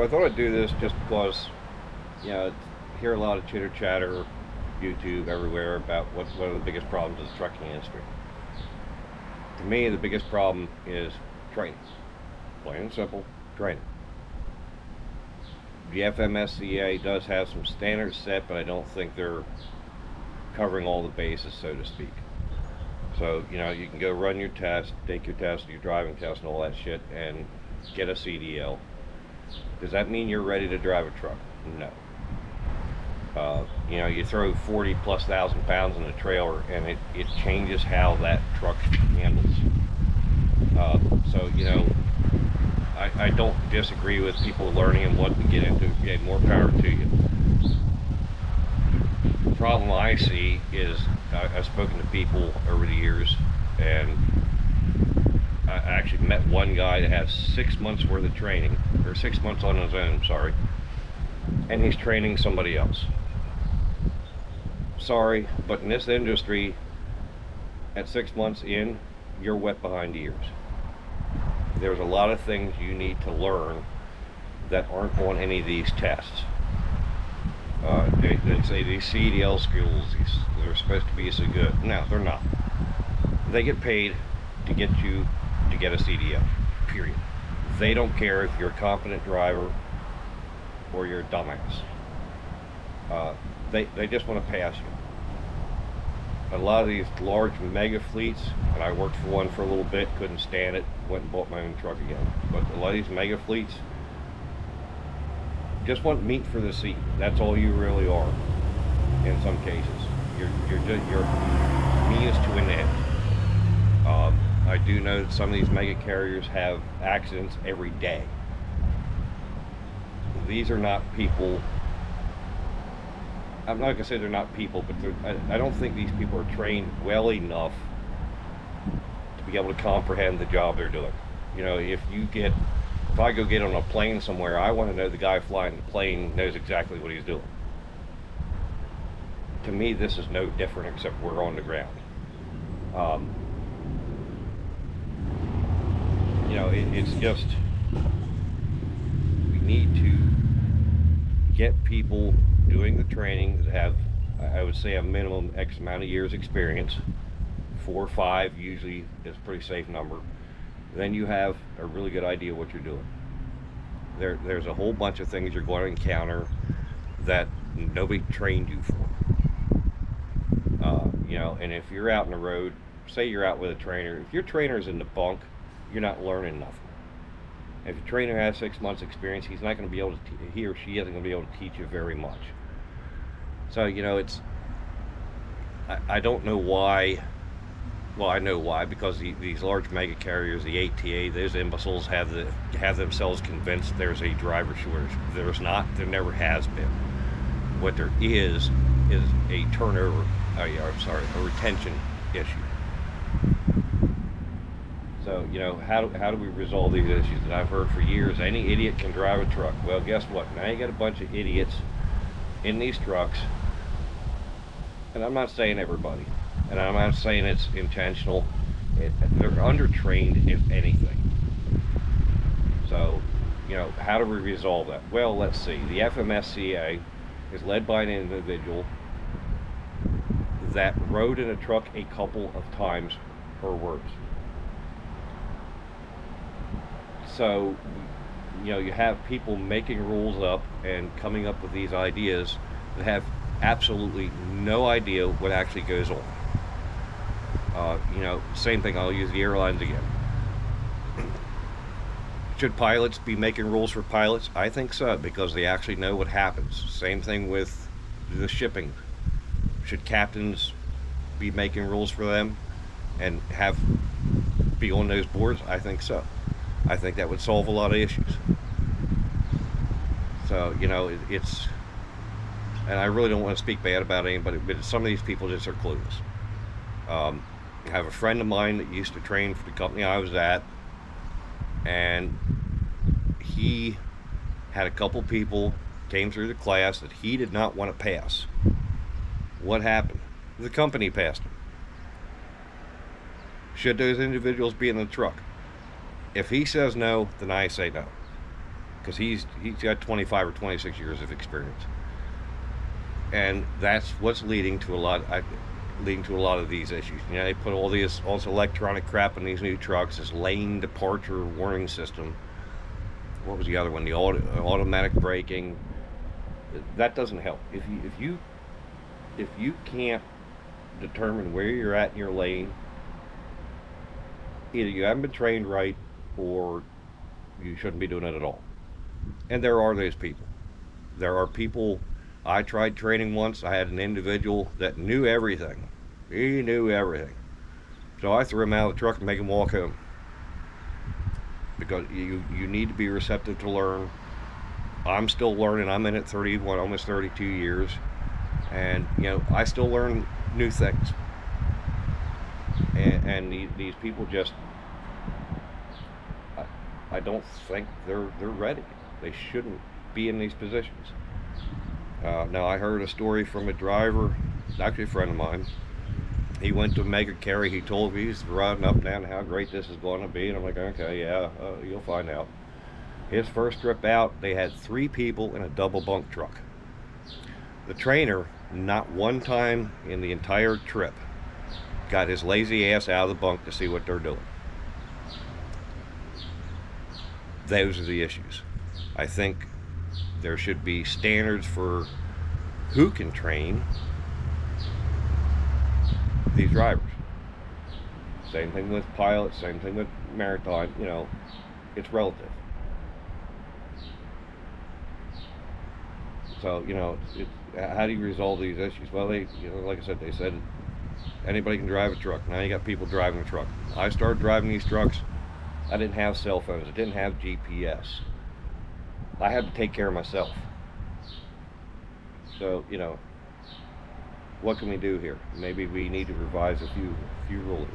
So I thought I'd do this just because, hear a lot of chitter chatter, YouTube, everywhere about what are the biggest problems of the trucking industry. To me, the biggest problem is training. Plain and simple, training. The FMSCA does have some standards set, but I don't think they're covering all the bases, so to speak. So, you can go run your test, take your test, your driving test, and all that shit, and get a CDL. Does that mean you're ready to drive a truck? No. You throw 40 plus thousand pounds in a trailer, and it changes how that truck handles. I don't disagree with people learning and wanting to get into it. Yeah, more power to you. The problem I see is I've spoken to people over the years, and I actually met one guy that has 6 months worth of training, or 6 months on his own, sorry, and he's training somebody else. Sorry, but in this industry, at 6 months in, you're wet behind the ears. There's a lot of things you need to learn that aren't on any of these tests. They say these CDL schools, they're supposed to be so good. No, they're not. They get paid to get you to get a CDL, period. They don't care if you're a competent driver or you're a dumbass. They just want to pass you. A lot of these large mega fleets, and I worked for one for a little bit, couldn't stand it, went and bought my own truck again. But a lot of these mega fleets just want meat for the seat. That's all you really are. In some cases, you're meanest to an end. I do know that some of these mega carriers have accidents every day. These are not people. I'm not gonna say they're not people, but I don't think these people are trained well enough to be able to comprehend the job they're doing. If I go get on a plane somewhere, I want to know the guy flying the plane knows exactly what he's doing. To me, this is no different except we're on the ground. It's just, we need to get people doing the training that have, I would say, a minimum X amount of years experience. 4 or 5 usually is a pretty safe number. Then you have a really good idea what you're doing. There's a whole bunch of things you're going to encounter that nobody trained you for. And if you're out in the road, say you're out with a trainer, if your trainer's in the bunk, you're not learning nothing. If your trainer has 6 months experience, he's not going to be able to, he or she isn't going to be able to teach you very much. So, I don't know why. Well, I know why, because these large mega carriers, the ATA, those imbeciles have themselves convinced there's a driver shortage. There's not. There never has been. What there is a turnover, a retention issue. So, how do we resolve these issues? And I've heard for years, any idiot can drive a truck. Well, guess what? Now you got a bunch of idiots in these trucks, and I'm not saying everybody, and I'm not saying it's intentional. They're undertrained, if anything. So, how do we resolve that? Well, let's see. The FMSCA is led by an individual that rode in a truck a couple of times, her words. So, you have people making rules up and coming up with these ideas that have absolutely no idea what actually goes on. Same thing, I'll use the airlines again. Should pilots be making rules for pilots? I think so, because they actually know what happens. Same thing with the shipping. Should captains be making rules for them and be on those boards? I think so. I think that would solve a lot of issues. So, it's, and I really don't want to speak bad about anybody, but some of these people just are clueless. I have a friend of mine that used to train for the company I was at, and he had a couple people came through the class that he did not want to pass. What happened? The company passed him. Should those individuals be in the truck? If he says no, then I say no. because he's got 25 or 26 years of experience, and that's what's leading to a lot of these issues. You know, they put all this electronic crap in these new trucks, this lane departure warning system. What was the other one? The automatic braking. That doesn't help. If you can't determine where you're at in your lane, either you haven't been trained right or you shouldn't be doing it at all. And there are those people. There are people. I tried training once. I had an individual that knew everything. He knew everything. So I threw him out of the truck and make him walk home. Because you need to be receptive to learn. I'm still learning. I'm in it 31, almost 32 years. And, you know, I still learn new things. And these people just, I don't think they're ready. They shouldn't be in these positions. Now, I heard a story from a driver, actually a friend of mine. He went to Mega Carry. He told me he's riding up and down how great this is going to be. And I'm like, okay, yeah, you'll find out. His first trip out, they had 3 people in a double bunk truck. The trainer, not one time in the entire trip, got his lazy ass out of the bunk to see what they're doing. Those are the issues. I think there should be standards for who can train these drivers. Same thing with pilots, same thing with maritime, you know, it's relative. So, you know, how do you resolve these issues? Well, they, you know, like I said, they said anybody can drive a truck. Now you got people driving a truck. I started driving these trucks. I didn't have cell phones. I didn't have GPS. I had to take care of myself. So, you know, what can we do here? Maybe we need to revise a few rules.